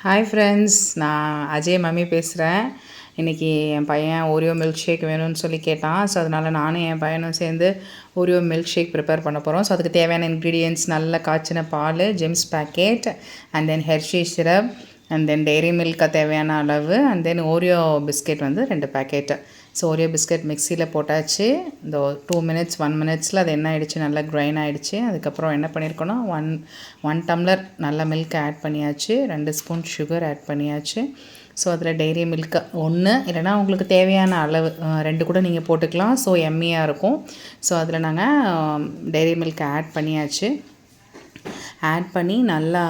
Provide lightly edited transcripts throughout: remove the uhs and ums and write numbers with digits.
Hi friends, நான் Ajay mummy பேசுகிறேன். இன்றைக்கி என் பையன் ஓரியோ மில்க் ஷேக் வேணும்னு சொல்லி கேட்டான். ஸோ அதனால் நானும் என் பையனும் சேர்ந்து ஓரியோ மில்க் ஷேக் ப்ரிப்பேர் பண்ண போகிறோம். ஸோ அதுக்கு தேவையான இன்க்ரீடியன்ட்ஸ் நல்ல காய்ச்சின பால், Gems packet, and then Hershey syrup, and then Dairy Milk தேவையான அளவு, அண்ட் தென் ஓரியோ பிஸ்கெட் வந்து 2 பேக்கெட்டு. ஸோ ஓரியோ பிஸ்கெட் மிக்சியில் போட்டாச்சு. இந்த 2 மினிட்ஸ் 1 மினிட்ஸில் அது என்ன ஆகிடுச்சு, நல்லா க்ரைன் ஆகிடுச்சு. அதுக்கப்புறம் என்ன பண்ணியிருக்கோன்னா ஒன் டம்ளர் நல்ல மில்க் ஆட் பண்ணியாச்சு, 2 ஸ்பூன் சுகர் ஆட் பண்ணியாச்சு. ஸோ அதில் டெய்ரி மில்க்கு 1 இல்லைனா உங்களுக்கு தேவையான அளவு 2 கூட நீங்கள் போட்டுக்கலாம். ஸோ எம்மியாக இருக்கும். ஸோ அதில் நாங்கள் டெய்ரி மில்க் ஆட் பண்ணியாச்சு. ஆட் பண்ணி நல்லா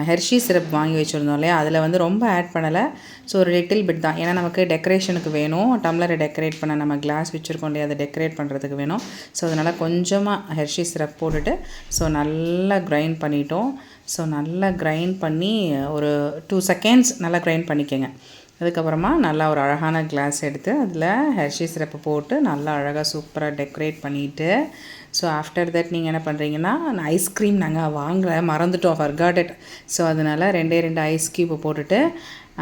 ஹெர்ஷி சிரப் வாங்கி வச்சுருந்தோம் இல்லையா, அதில் வந்து ரொம்ப ஆட் பண்ணலை. ஸோ ஒரு லிட்டில் பிட் தான், ஏன்னா நமக்கு டெக்கரேஷனுக்கு வேணும். டம்ளரை டெக்கரேட் பண்ண நம்ம கிளாஸ் வச்சுருக்கோம் இல்லையா, அதை டெக்கரேட் பண்ணுறதுக்கு வேணும். ஸோ அதனால் கொஞ்சமாக ஹெர்ஷி சிரப் போட்டுட்டு ஸோ நல்லா க்ரைண்ட் பண்ணிட்டோம். ஸோ நல்லா க்ரைண்ட் பண்ணி ஒரு 2 செகண்ட்ஸ் நல்லா க்ரைண்ட் பண்ணிக்கோங்க. அதுக்கப்புறமா நல்லா ஒரு அழகான கிளாஸ் எடுத்து அதில் ஹெர்ஷி சிரப்பு போட்டு நல்லா அழகாக சூப்பராக டெக்கரேட் பண்ணிவிட்டு, ஸோ ஆஃப்டர் தட் நீங்கள் என்ன பண்ணுறீங்கன்னா, ஐஸ்கிரீம் நாங்கள் வாங்கலை, மறந்துட்டோம், ஃபர்காட் இட். ஸோ அதனால் 2 ஐஸ் க்யூப்பை போட்டுட்டு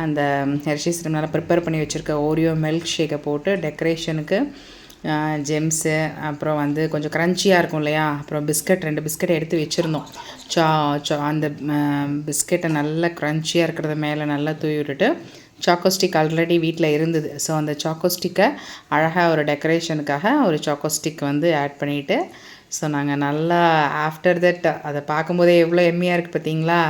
அந்த ஹெர்ஷி சிரப் நல்லா ப்ரிப்பேர் பண்ணி வச்சுருக்க ஓரியோ மில்க் ஷேக்கை போட்டு டெக்கரேஷனுக்கு ஜெம்ஸு, அப்புறம் வந்து கொஞ்சம் க்ரன்ச்சியாக இருக்கும் இல்லையா, அப்புறம் பிஸ்கட் 2 பிஸ்கட் எடுத்து வச்சுருந்தோம். அந்த பிஸ்கெட்டை நல்லா க்ரன்ச்சியாக இருக்கிறத மேலே நல்லா தூவி விட்டுட்டு, சாக்கோஸ்டிக் ஆல்ரெடி வீட்டில் இருந்தது. ஸோ அந்த சாக்கோஸ்டிக்கை அழகாக ஒரு டெக்கரேஷனுக்காக ஒரு சாக்கோஸ்டிக் வந்து ஆட் பண்ணிவிட்டு, ஸோ நாங்கள் நல்லா ஆஃப்டர் தட் அதை பார்க்கும்போதே எவ்வளோ எம்மியாக இருக்குது பார்த்தீங்களா.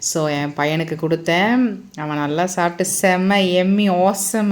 ஸோ என் பையனுக்கு கொடுத்தேன், அவன் நல்லா சாப்பிட்டு செம்ம எம்மி ஆசம்